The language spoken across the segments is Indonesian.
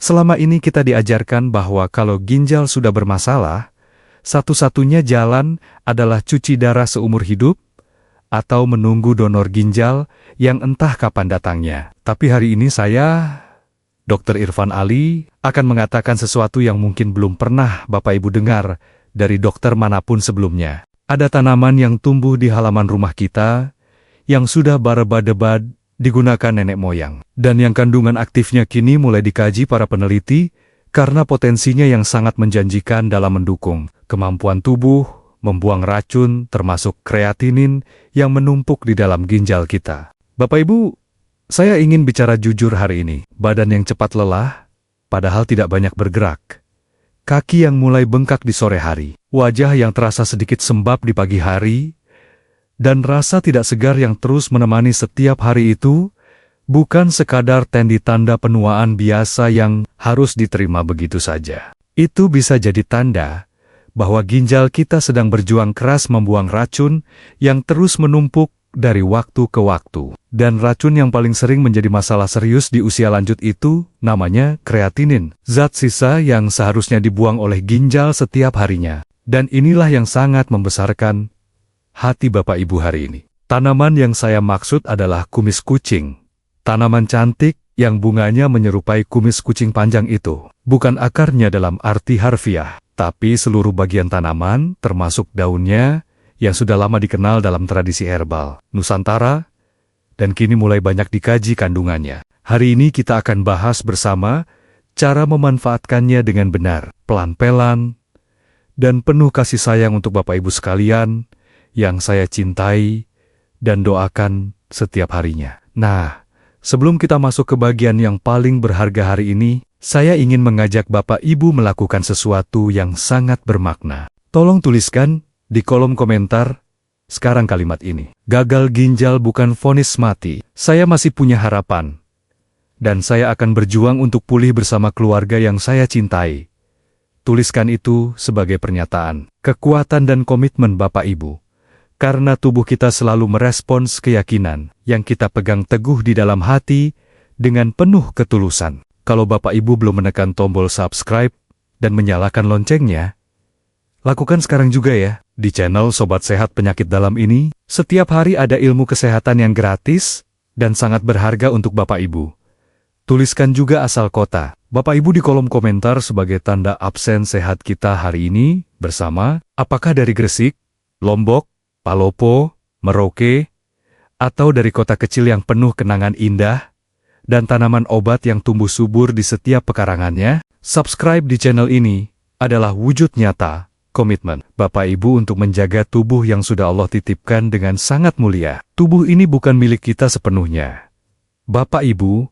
Selama ini kita diajarkan bahwa kalau ginjal sudah bermasalah, satu-satunya jalan adalah cuci darah seumur hidup atau menunggu donor ginjal yang entah kapan datangnya. Tapi hari ini saya, Dr. Irfan Ali, akan mengatakan sesuatu yang mungkin belum pernah Bapak Ibu dengar dari dokter manapun sebelumnya. Ada tanaman yang tumbuh di halaman rumah kita yang sudah berabad-abad digunakan nenek moyang. Dan yang kandungan aktifnya kini mulai dikaji para peneliti karena potensinya yang sangat menjanjikan dalam mendukung kemampuan tubuh membuang racun termasuk kreatinin yang menumpuk di dalam ginjal kita. Bapak Ibu, saya ingin bicara jujur hari ini. Badan yang cepat lelah, padahal tidak banyak bergerak. Kaki yang mulai bengkak di sore hari. Wajah yang terasa sedikit sembab di pagi hari. Dan rasa tidak segar yang terus menemani setiap hari itu, bukan sekadar tanda penuaan biasa yang harus diterima begitu saja. Itu bisa jadi tanda bahwa ginjal kita sedang berjuang keras membuang racun yang terus menumpuk dari waktu ke waktu. Dan racun yang paling sering menjadi masalah serius di usia lanjut itu namanya kreatinin. Zat sisa yang seharusnya dibuang oleh ginjal setiap harinya. Dan inilah yang sangat membesarkan hati Bapak Ibu hari ini. Tanaman yang saya maksud adalah kumis kucing. Tanaman cantik yang bunganya menyerupai kumis kucing panjang itu. Bukan akarnya dalam arti harfiah, tapi seluruh bagian tanaman, termasuk daunnya, yang sudah lama dikenal dalam tradisi herbal Nusantara, dan kini mulai banyak dikaji kandungannya. Hari ini kita akan bahas bersama cara memanfaatkannya dengan benar, pelan-pelan, dan penuh kasih sayang untuk Bapak Ibu sekalian, yang saya cintai dan doakan setiap harinya. Nah, sebelum kita masuk ke bagian yang paling berharga hari ini, saya ingin mengajak Bapak Ibu melakukan sesuatu yang sangat bermakna. Tolong tuliskan di kolom komentar sekarang kalimat ini. Gagal ginjal bukan vonis mati. Saya masih punya harapan. Dan saya akan berjuang untuk pulih bersama keluarga yang saya cintai. Tuliskan itu sebagai pernyataan, kekuatan dan komitmen Bapak Ibu. Karena tubuh kita selalu merespons keyakinan yang kita pegang teguh di dalam hati dengan penuh ketulusan. Kalau Bapak Ibu belum menekan tombol subscribe dan menyalakan loncengnya, lakukan sekarang juga ya. Di channel Sobat Sehat Penyakit Dalam ini, setiap hari ada ilmu kesehatan yang gratis dan sangat berharga untuk Bapak Ibu. Tuliskan juga asal kota Bapak Ibu di kolom komentar sebagai tanda absen sehat kita hari ini bersama, apakah dari Gresik, Lombok, Palopo, Merauke, atau dari kota kecil yang penuh kenangan indah, dan tanaman obat yang tumbuh subur di setiap pekarangannya. Subscribe di channel ini adalah wujud nyata, komitmen Bapak Ibu untuk menjaga tubuh yang sudah Allah titipkan dengan sangat mulia. Tubuh ini bukan milik kita sepenuhnya. Bapak Ibu,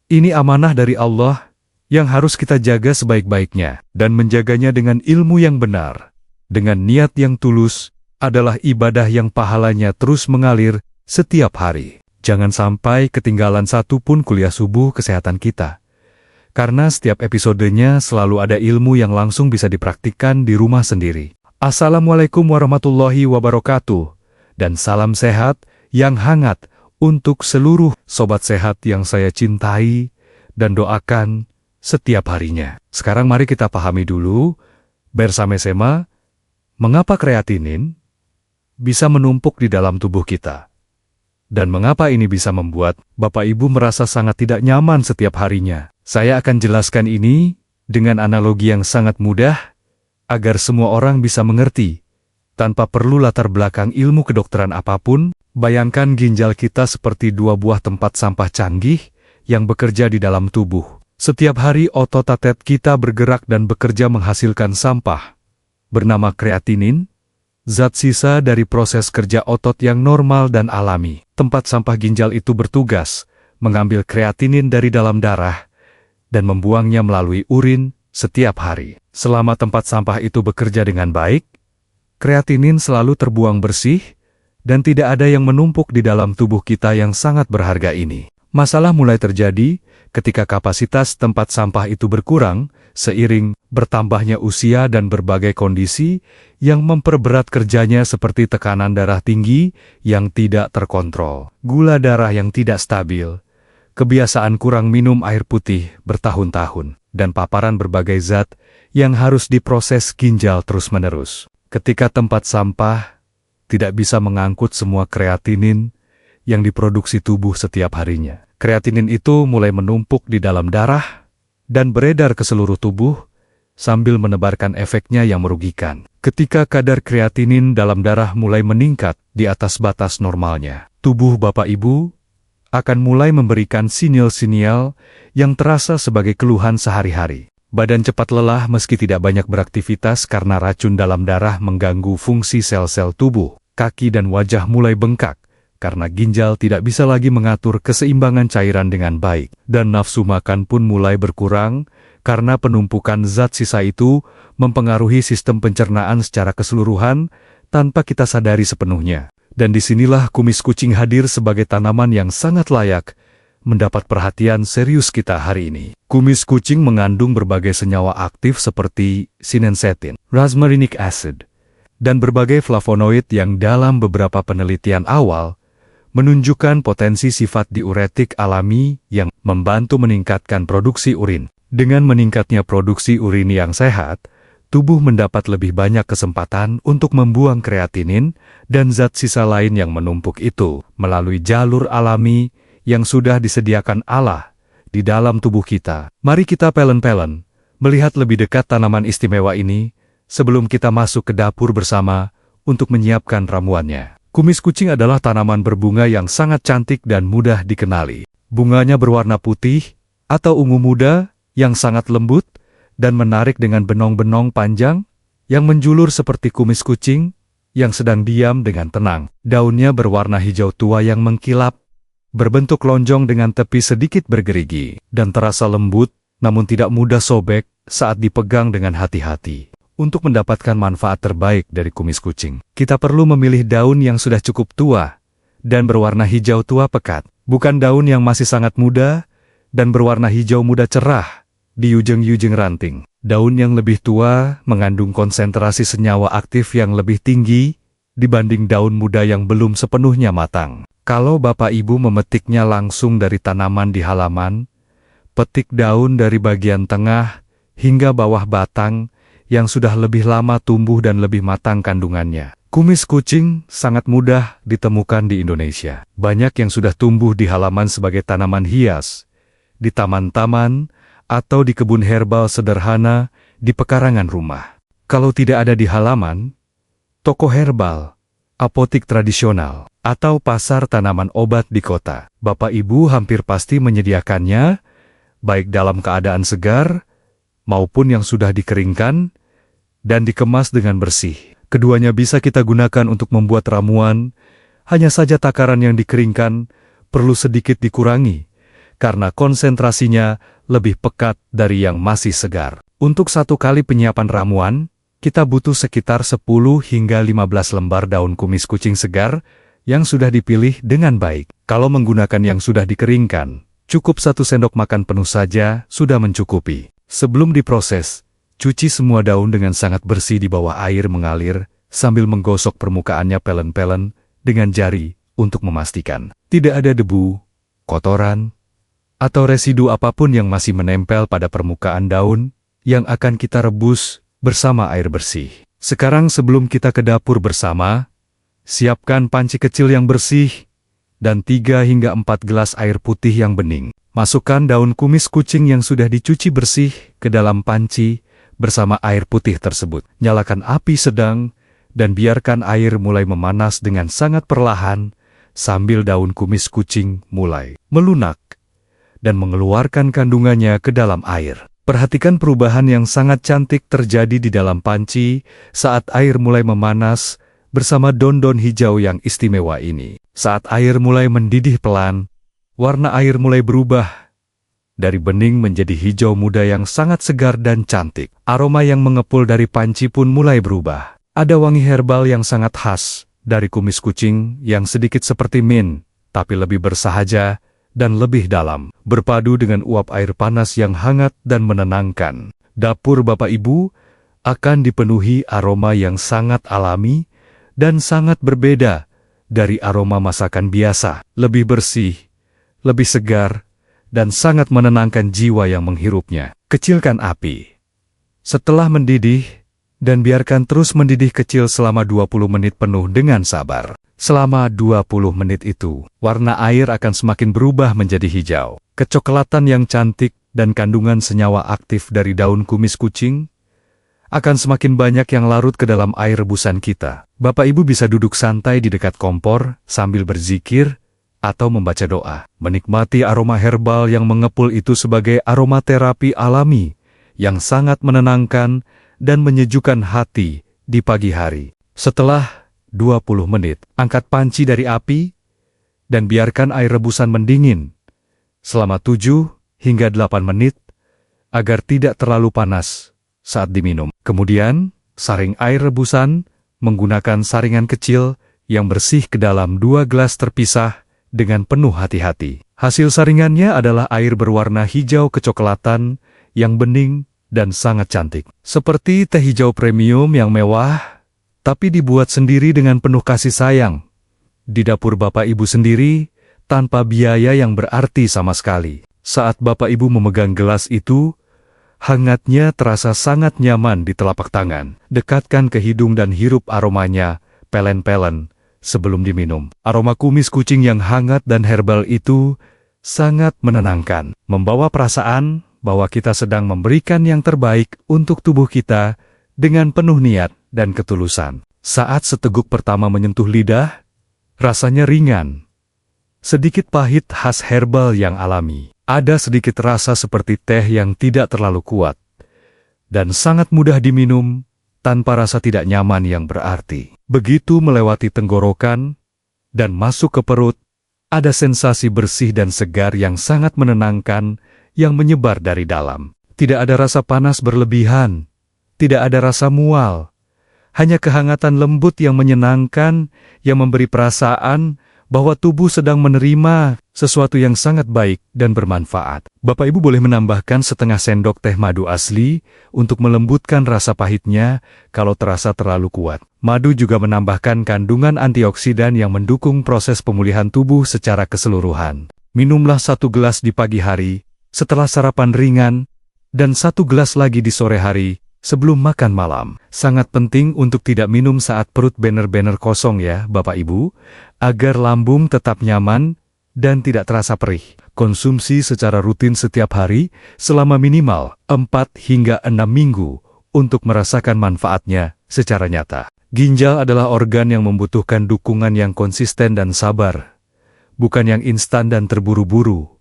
ini amanah dari Allah yang harus kita jaga sebaik-baiknya, dan menjaganya dengan ilmu yang benar, dengan niat yang tulus, adalah ibadah yang pahalanya terus mengalir setiap hari. Jangan sampai ketinggalan satu pun kuliah subuh kesehatan kita. Karena setiap episodenya selalu ada ilmu yang langsung bisa dipraktikkan di rumah sendiri. Assalamualaikum warahmatullahi wabarakatuh. Dan salam sehat yang hangat untuk seluruh sobat sehat yang saya cintai dan doakan setiap harinya. Sekarang mari kita pahami dulu bersama-sama mengapa kreatinin bisa menumpuk di dalam tubuh kita. Dan mengapa ini bisa membuat Bapak Ibu merasa sangat tidak nyaman setiap harinya. Saya akan jelaskan ini dengan analogi yang sangat mudah, agar semua orang bisa mengerti. Tanpa perlu latar belakang ilmu kedokteran apapun, bayangkan ginjal kita seperti dua buah tempat sampah canggih yang bekerja di dalam tubuh. Setiap hari otot tatet kita bergerak dan bekerja menghasilkan sampah bernama kreatinin, zat sisa dari proses kerja otot yang normal dan alami. Tempat sampah ginjal itu bertugas mengambil kreatinin dari dalam darah dan membuangnya melalui urin setiap hari. Selama tempat sampah itu bekerja dengan baik, kreatinin selalu terbuang bersih dan tidak ada yang menumpuk di dalam tubuh kita yang sangat berharga ini. Masalah mulai terjadi ketika kapasitas tempat sampah itu berkurang seiring bertambahnya usia dan berbagai kondisi yang memperberat kerjanya seperti tekanan darah tinggi yang tidak terkontrol, gula darah yang tidak stabil, kebiasaan kurang minum air putih bertahun-tahun, dan paparan berbagai zat yang harus diproses ginjal terus-menerus. Ketika tempat sampah tidak bisa mengangkut semua kreatinin yang diproduksi tubuh setiap harinya. Kreatinin itu mulai menumpuk di dalam darah dan beredar ke seluruh tubuh sambil menebarkan efeknya yang merugikan. Ketika kadar kreatinin dalam darah mulai meningkat di atas batas normalnya, tubuh Bapak Ibu akan mulai memberikan sinyal-sinyal yang terasa sebagai keluhan sehari-hari. Badan cepat lelah meski tidak banyak beraktivitas karena racun dalam darah mengganggu fungsi sel-sel tubuh. Kaki dan wajah mulai bengkak karena ginjal tidak bisa lagi mengatur keseimbangan cairan dengan baik. Dan nafsu makan pun mulai berkurang karena penumpukan zat sisa itu mempengaruhi sistem pencernaan secara keseluruhan tanpa kita sadari sepenuhnya. Dan disinilah kumis kucing hadir sebagai tanaman yang sangat layak mendapat perhatian serius kita hari ini. Kumis kucing mengandung berbagai senyawa aktif seperti sinensetin, rosmarinic acid, dan berbagai flavonoid yang dalam beberapa penelitian awal menunjukkan potensi sifat diuretik alami yang membantu meningkatkan produksi urin. Dengan meningkatnya produksi urin yang sehat, tubuh mendapat lebih banyak kesempatan untuk membuang kreatinin dan zat sisa lain yang menumpuk itu melalui jalur alami yang sudah disediakan Allah di dalam tubuh kita. Mari kita pelen-pelen melihat lebih dekat tanaman istimewa ini sebelum kita masuk ke dapur bersama untuk menyiapkan ramuannya. Kumis kucing adalah tanaman berbunga yang sangat cantik dan mudah dikenali. Bunganya berwarna putih atau ungu muda yang sangat lembut dan menarik dengan benong-benong panjang yang menjulur seperti kumis kucing yang sedang diam dengan tenang. Daunnya berwarna hijau tua yang mengkilap, berbentuk lonjong dengan tepi sedikit bergerigi, dan terasa lembut namun tidak mudah sobek saat dipegang dengan hati-hati. Untuk mendapatkan manfaat terbaik dari kumis kucing, kita perlu memilih daun yang sudah cukup tua dan berwarna hijau tua pekat, bukan daun yang masih sangat muda dan berwarna hijau muda cerah di ujung-ujung ranting. Daun yang lebih tua mengandung konsentrasi senyawa aktif yang lebih tinggi dibanding daun muda yang belum sepenuhnya matang. Kalau Bapak Ibu memetiknya langsung dari tanaman di halaman, petik daun dari bagian tengah hingga bawah batang yang sudah lebih lama tumbuh dan lebih matang kandungannya. Kumis kucing sangat mudah ditemukan di Indonesia. Banyak yang sudah tumbuh di halaman sebagai tanaman hias, di taman-taman, atau di kebun herbal sederhana di pekarangan rumah. Kalau tidak ada di halaman, toko herbal, apotik tradisional, atau pasar tanaman obat di kota, Bapak Ibu hampir pasti menyediakannya, baik dalam keadaan segar, maupun yang sudah dikeringkan, dan dikemas dengan bersih. Keduanya bisa kita gunakan untuk membuat ramuan, hanya saja takaran yang dikeringkan perlu sedikit dikurangi, karena konsentrasinya lebih pekat dari yang masih segar. Untuk satu kali penyiapan ramuan, kita butuh sekitar 10 hingga 15 lembar daun kumis kucing segar yang sudah dipilih dengan baik. Kalau menggunakan yang sudah dikeringkan, cukup 1 sendok makan penuh saja sudah mencukupi. Sebelum diproses, cuci semua daun dengan sangat bersih di bawah air mengalir sambil menggosok permukaannya pelen-pelen dengan jari untuk memastikan tidak ada debu, kotoran, atau residu apapun yang masih menempel pada permukaan daun yang akan kita rebus bersama air bersih. Sekarang sebelum kita ke dapur bersama, siapkan panci kecil yang bersih dan 3 hingga 4 gelas air putih yang bening. Masukkan daun kumis kucing yang sudah dicuci bersih ke dalam panci bersama air putih tersebut. Nyalakan api sedang dan biarkan air mulai memanas dengan sangat perlahan sambil daun kumis kucing mulai melunak dan mengeluarkan kandungannya ke dalam air. Perhatikan perubahan yang sangat cantik terjadi di dalam panci saat air mulai memanas bersama daun-daun hijau yang istimewa ini. Saat air mulai mendidih pelan, warna air mulai berubah dari bening menjadi hijau muda yang sangat segar dan cantik. Aroma yang mengepul dari panci pun mulai berubah. Ada wangi herbal yang sangat khas dari kumis kucing yang sedikit seperti mint, tapi lebih bersahaja dan lebih dalam, berpadu dengan uap air panas yang hangat dan menenangkan. Dapur Bapak Ibu akan dipenuhi aroma yang sangat alami dan sangat berbeda dari aroma masakan biasa, lebih bersih, lebih segar, dan sangat menenangkan jiwa yang menghirupnya. Kecilkan api. Setelah mendidih, dan biarkan terus mendidih kecil selama 20 menit penuh dengan sabar. Selama 20 menit itu, warna air akan semakin berubah menjadi hijau. Kecoklatan yang cantik dan kandungan senyawa aktif dari daun kumis kucing akan semakin banyak yang larut ke dalam air rebusan kita. Bapak Ibu bisa duduk santai di dekat kompor sambil berzikir atau membaca doa. Menikmati aroma herbal yang mengepul itu sebagai aromaterapi alami yang sangat menenangkan dan menyejukkan hati di pagi hari. Setelah 20 menit, angkat panci dari api dan biarkan air rebusan mendingin selama 7 hingga 8 menit agar tidak terlalu panas saat diminum. Kemudian, saring air rebusan menggunakan saringan kecil yang bersih ke dalam 2 gelas terpisah dengan penuh hati-hati. Hasil saringannya adalah air berwarna hijau kecoklatan yang bening dan sangat cantik. Seperti teh hijau premium yang mewah, tapi dibuat sendiri dengan penuh kasih sayang. Di dapur Bapak Ibu sendiri, tanpa biaya yang berarti sama sekali. Saat Bapak Ibu memegang gelas itu, hangatnya terasa sangat nyaman di telapak tangan. Dekatkan ke hidung dan hirup aromanya, pelen-pelen, sebelum diminum. Aroma kumis kucing yang hangat dan herbal itu sangat menenangkan. Membawa perasaan bahwa kita sedang memberikan yang terbaik untuk tubuh kita dengan penuh niat dan ketulusan. Saat seteguk pertama menyentuh lidah, rasanya ringan. Sedikit pahit khas herbal yang alami. Ada sedikit rasa seperti teh yang tidak terlalu kuat. Dan sangat mudah diminum, tanpa rasa tidak nyaman yang berarti. Begitu melewati tenggorokan, dan masuk ke perut, ada sensasi bersih dan segar yang sangat menenangkan, yang menyebar dari dalam. Tidak ada rasa panas berlebihan, tidak ada rasa mual. Hanya kehangatan lembut yang menyenangkan, yang memberi perasaan bahwa tubuh sedang menerima sesuatu yang sangat baik dan bermanfaat. Bapak Ibu boleh menambahkan setengah sendok teh madu asli untuk melembutkan rasa pahitnya kalau terasa terlalu kuat. Madu juga menambahkan kandungan antioksidan yang mendukung proses pemulihan tubuh secara keseluruhan. Minumlah 1 gelas di pagi hari, setelah sarapan ringan, dan 1 gelas lagi di sore hari, sebelum makan malam. Sangat penting untuk tidak minum saat perut benar-benar kosong ya, Bapak Ibu, agar lambung tetap nyaman dan tidak terasa perih. Konsumsi secara rutin setiap hari selama minimal 4 hingga 6 minggu untuk merasakan manfaatnya secara nyata. Ginjal adalah organ yang membutuhkan dukungan yang konsisten dan sabar, bukan yang instan dan terburu-buru,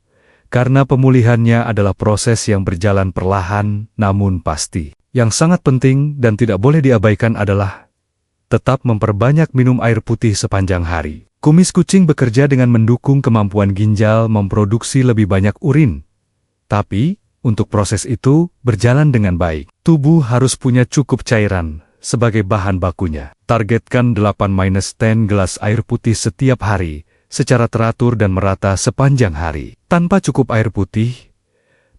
karena pemulihannya adalah proses yang berjalan perlahan namun pasti. Yang sangat penting dan tidak boleh diabaikan adalah tetap memperbanyak minum air putih sepanjang hari. Kumis kucing bekerja dengan mendukung kemampuan ginjal memproduksi lebih banyak urin. Tapi, untuk proses itu berjalan dengan baik, tubuh harus punya cukup cairan sebagai bahan bakunya. Targetkan 8-10 gelas air putih setiap hari, secara teratur dan merata sepanjang hari. Tanpa cukup air putih,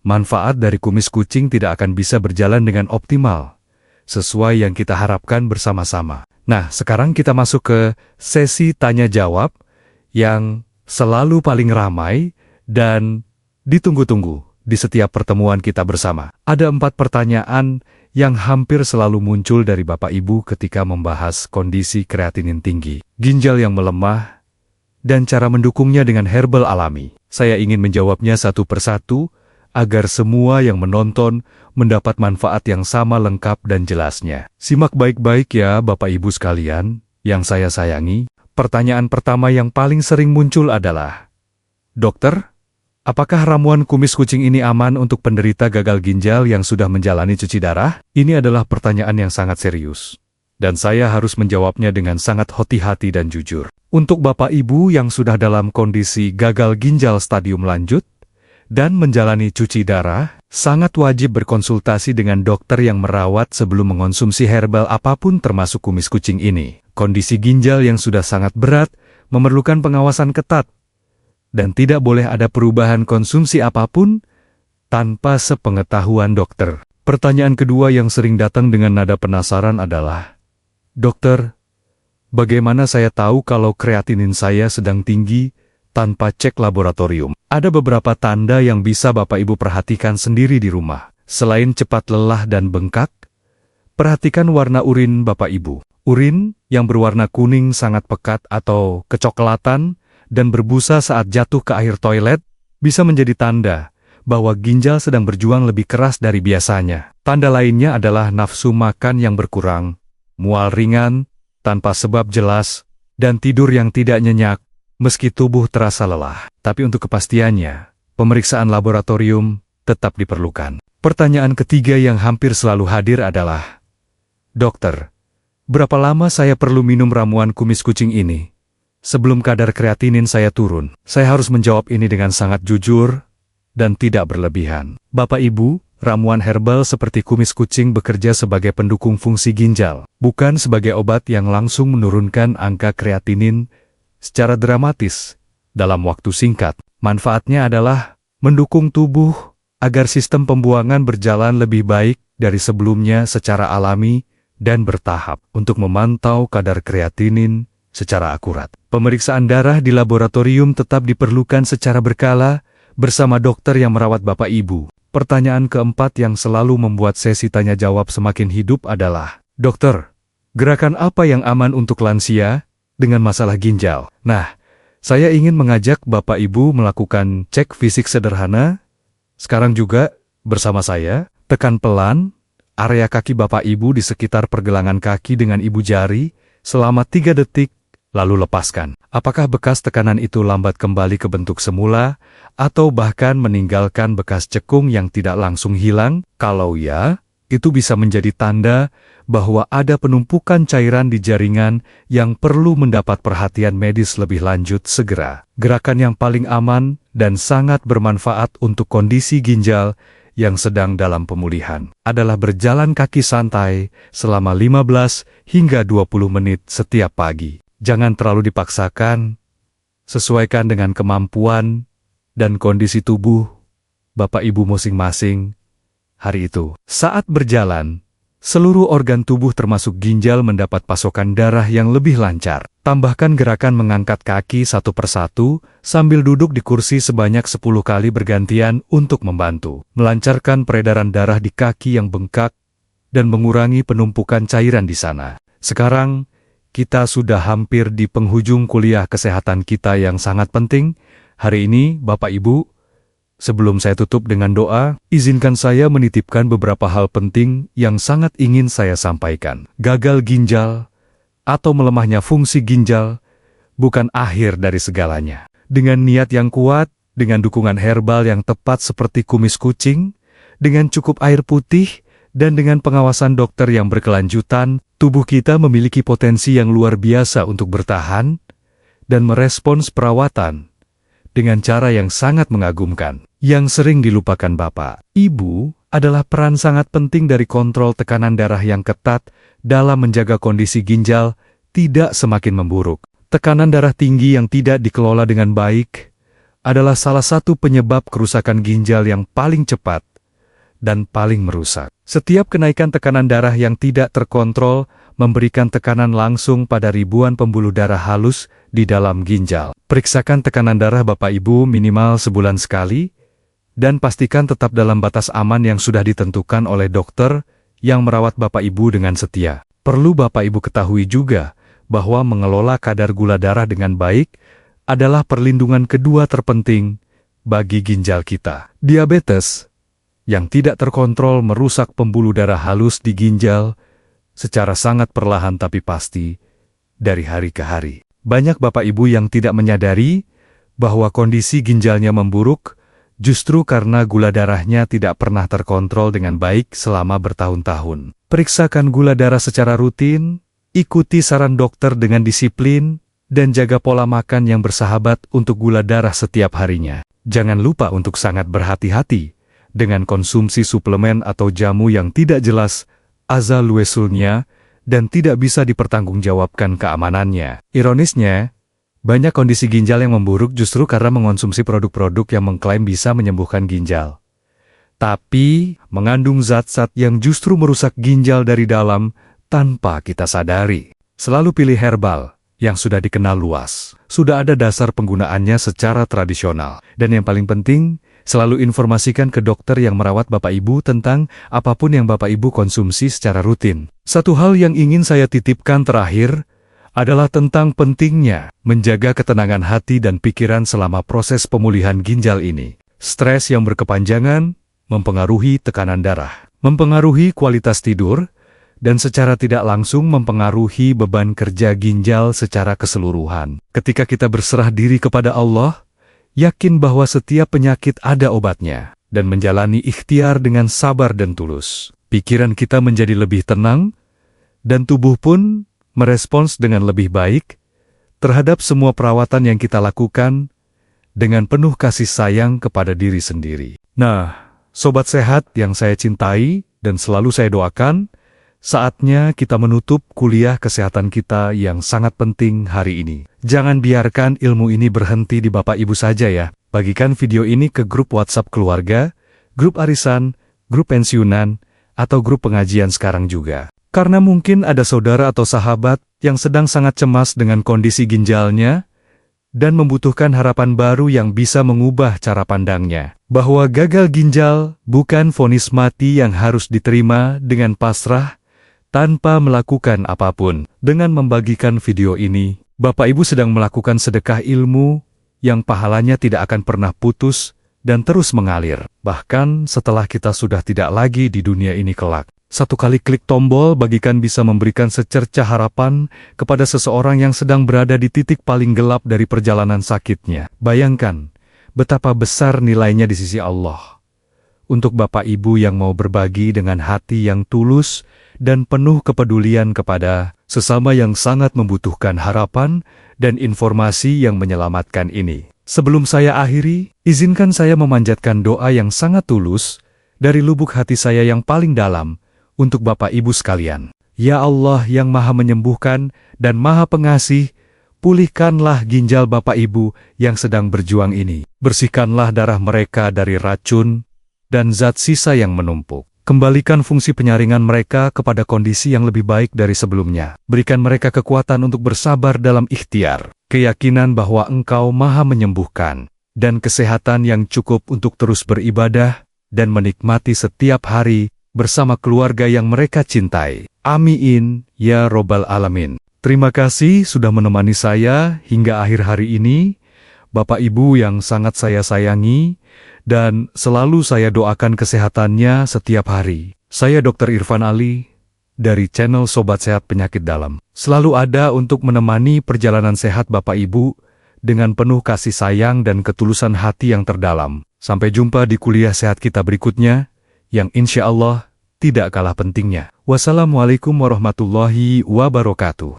manfaat dari kumis kucing tidak akan bisa berjalan dengan optimal, sesuai yang kita harapkan bersama-sama. Nah, sekarang kita masuk ke sesi tanya-jawab yang selalu paling ramai dan ditunggu-tunggu di setiap pertemuan kita bersama. Ada 4 pertanyaan yang hampir selalu muncul dari Bapak Ibu ketika membahas kondisi kreatinin tinggi, ginjal yang melemah, dan cara mendukungnya dengan herbal alami. Saya ingin menjawabnya satu persatu, agar semua yang menonton mendapat manfaat yang sama lengkap dan jelasnya. Simak baik-baik ya Bapak Ibu sekalian, yang saya sayangi. Pertanyaan pertama yang paling sering muncul adalah, "Dokter, apakah ramuan kumis kucing ini aman untuk penderita gagal ginjal yang sudah menjalani cuci darah?" Ini adalah pertanyaan yang sangat serius, dan saya harus menjawabnya dengan sangat hati-hati dan jujur. Untuk Bapak Ibu yang sudah dalam kondisi gagal ginjal stadium lanjut, dan menjalani cuci darah, sangat wajib berkonsultasi dengan dokter yang merawat sebelum mengonsumsi herbal apapun termasuk kumis kucing ini. Kondisi ginjal yang sudah sangat berat memerlukan pengawasan ketat, dan tidak boleh ada perubahan konsumsi apapun tanpa sepengetahuan dokter. Pertanyaan kedua yang sering datang dengan nada penasaran adalah, "Dokter, bagaimana saya tahu kalau kreatinin saya sedang tinggi, tanpa cek laboratorium. Ada beberapa tanda yang bisa Bapak Ibu perhatikan sendiri di rumah. Selain cepat lelah dan bengkak, perhatikan warna urin Bapak Ibu. Urin yang berwarna kuning sangat pekat atau kecoklatan dan berbusa saat jatuh ke air toilet bisa menjadi tanda bahwa ginjal sedang berjuang lebih keras dari biasanya. Tanda lainnya adalah nafsu makan yang berkurang, mual ringan, tanpa sebab jelas, dan tidur yang tidak nyenyak, meski tubuh terasa lelah. Tapi untuk kepastiannya, pemeriksaan laboratorium tetap diperlukan. Pertanyaan ketiga yang hampir selalu hadir adalah, "Dokter, berapa lama saya perlu minum ramuan kumis kucing ini sebelum kadar kreatinin saya turun?" Saya harus menjawab ini dengan sangat jujur dan tidak berlebihan. Bapak Ibu, ramuan herbal seperti kumis kucing bekerja sebagai pendukung fungsi ginjal, bukan sebagai obat yang langsung menurunkan angka kreatinin secara dramatis dalam waktu singkat. Manfaatnya adalah mendukung tubuh agar sistem pembuangan berjalan lebih baik dari sebelumnya secara alami dan bertahap untuk memantau kadar kreatinin secara akurat. Pemeriksaan darah di laboratorium tetap diperlukan secara berkala bersama dokter yang merawat Bapak Ibu. Pertanyaan keempat yang selalu membuat sesi tanya jawab semakin hidup adalah, "Dokter, gerakan apa yang aman untuk lansia dengan masalah ginjal?" Nah, saya ingin mengajak Bapak Ibu melakukan cek fisik sederhana. Sekarang juga, bersama saya, tekan pelan area kaki Bapak Ibu di sekitar pergelangan kaki dengan ibu jari selama 3 detik, lalu lepaskan. Apakah bekas tekanan itu lambat kembali ke bentuk semula, atau bahkan meninggalkan bekas cekung yang tidak langsung hilang? Kalau ya, itu bisa menjadi tanda bahwa ada penumpukan cairan di jaringan yang perlu mendapat perhatian medis lebih lanjut segera. Gerakan yang paling aman dan sangat bermanfaat untuk kondisi ginjal yang sedang dalam pemulihan adalah berjalan kaki santai selama 15 hingga 20 menit setiap pagi. Jangan terlalu dipaksakan, sesuaikan dengan kemampuan dan kondisi tubuh Bapak Ibu masing-masing hari itu. Saat berjalan, seluruh organ tubuh termasuk ginjal mendapat pasokan darah yang lebih lancar. Tambahkan gerakan mengangkat kaki satu persatu sambil duduk di kursi sebanyak 10 kali bergantian untuk membantu melancarkan peredaran darah di kaki yang bengkak dan mengurangi penumpukan cairan di sana. Sekarang, kita sudah hampir di penghujung kuliah kesehatan kita yang sangat penting. Hari ini, Bapak Ibu, sebelum saya tutup dengan doa, izinkan saya menitipkan beberapa hal penting yang sangat ingin saya sampaikan. Gagal ginjal atau melemahnya fungsi ginjal bukan akhir dari segalanya. Dengan niat yang kuat, dengan dukungan herbal yang tepat seperti kumis kucing, dengan cukup air putih, dan dengan pengawasan dokter yang berkelanjutan, tubuh kita memiliki potensi yang luar biasa untuk bertahan dan merespons perawatan dengan cara yang sangat mengagumkan. Yang sering dilupakan Bapak Ibu adalah peran sangat penting dari kontrol tekanan darah yang ketat dalam menjaga kondisi ginjal tidak semakin memburuk. Tekanan darah tinggi yang tidak dikelola dengan baik adalah salah satu penyebab kerusakan ginjal yang paling cepat dan paling merusak. Setiap kenaikan tekanan darah yang tidak terkontrol memberikan tekanan langsung pada ribuan pembuluh darah halus di dalam ginjal. Periksakan tekanan darah Bapak Ibu minimal sebulan sekali, dan pastikan tetap dalam batas aman yang sudah ditentukan oleh dokter yang merawat Bapak Ibu dengan setia. Perlu Bapak Ibu ketahui juga bahwa mengelola kadar gula darah dengan baik adalah perlindungan kedua terpenting bagi ginjal kita. Diabetes yang tidak terkontrol merusak pembuluh darah halus di ginjal secara sangat perlahan tapi pasti dari hari ke hari. Banyak Bapak Ibu yang tidak menyadari bahwa kondisi ginjalnya memburuk justru karena gula darahnya tidak pernah terkontrol dengan baik selama bertahun-tahun. Periksakan gula darah secara rutin, ikuti saran dokter dengan disiplin, dan jaga pola makan yang bersahabat untuk gula darah setiap harinya. Jangan lupa untuk sangat berhati-hati dengan konsumsi suplemen atau jamu yang tidak jelas asal-usulnya dan tidak bisa dipertanggungjawabkan keamanannya. Ironisnya, banyak kondisi ginjal yang memburuk justru karena mengonsumsi produk-produk yang mengklaim bisa menyembuhkan ginjal, tapi mengandung zat-zat yang justru merusak ginjal dari dalam tanpa kita sadari. Selalu pilih herbal yang sudah dikenal luas. Sudah ada dasar penggunaannya secara tradisional. Dan yang paling penting, selalu informasikan ke dokter yang merawat Bapak Ibu tentang apapun yang Bapak Ibu konsumsi secara rutin. Satu hal yang ingin saya titipkan terakhir adalah tentang pentingnya menjaga ketenangan hati dan pikiran selama proses pemulihan ginjal ini. Stres yang berkepanjangan mempengaruhi tekanan darah, mempengaruhi kualitas tidur, dan secara tidak langsung mempengaruhi beban kerja ginjal secara keseluruhan. Ketika kita berserah diri kepada Allah, yakin bahwa setiap penyakit ada obatnya, dan menjalani ikhtiar dengan sabar dan tulus, pikiran kita menjadi lebih tenang, dan tubuh pun merespons dengan lebih baik terhadap semua perawatan yang kita lakukan dengan penuh kasih sayang kepada diri sendiri. Nah, sobat sehat yang saya cintai dan selalu saya doakan, saatnya kita menutup kuliah kesehatan kita yang sangat penting hari ini. Jangan biarkan ilmu ini berhenti di Bapak Ibu saja ya. Bagikan video ini ke grup WhatsApp keluarga, grup arisan, grup pensiunan, atau grup pengajian sekarang juga. Karena mungkin ada saudara atau sahabat yang sedang sangat cemas dengan kondisi ginjalnya, dan membutuhkan harapan baru yang bisa mengubah cara pandangnya. Bahwa gagal ginjal bukan vonis mati yang harus diterima dengan pasrah, tanpa melakukan apapun. Dengan membagikan video ini, Bapak Ibu sedang melakukan sedekah ilmu yang pahalanya tidak akan pernah putus dan terus mengalir. Bahkan setelah kita sudah tidak lagi di dunia ini kelak. Satu kali klik tombol bagikan bisa memberikan secercah harapan kepada seseorang yang sedang berada di titik paling gelap dari perjalanan sakitnya. Bayangkan betapa besar nilainya di sisi Allah. Untuk Bapak Ibu yang mau berbagi dengan hati yang tulus dan penuh kepedulian kepada sesama yang sangat membutuhkan harapan dan informasi yang menyelamatkan ini. Sebelum saya akhiri, izinkan saya memanjatkan doa yang sangat tulus dari lubuk hati saya yang paling dalam untuk Bapak Ibu sekalian. Ya Allah yang Maha Menyembuhkan dan Maha Pengasih, pulihkanlah ginjal Bapak Ibu yang sedang berjuang ini. Bersihkanlah darah mereka dari racun dan zat sisa yang menumpuk. Kembalikan fungsi penyaringan mereka kepada kondisi yang lebih baik dari sebelumnya. Berikan mereka kekuatan untuk bersabar dalam ikhtiar, keyakinan bahwa Engkau Maha Menyembuhkan, dan kesehatan yang cukup untuk terus beribadah dan menikmati setiap hari bersama keluarga yang mereka cintai. Amin, ya Robbal Alamin. Terima kasih sudah menemani saya hingga akhir hari ini, Bapak Ibu yang sangat saya sayangi, dan selalu saya doakan kesehatannya setiap hari. Saya Dr. Irfan Ali, dari channel Sobat Sehat Penyakit Dalam. Selalu ada untuk menemani perjalanan sehat Bapak Ibu, dengan penuh kasih sayang dan ketulusan hati yang terdalam. Sampai jumpa di kuliah sehat kita berikutnya, yang insya Allah tidak kalah pentingnya. Wassalamualaikum warahmatullahi wabarakatuh.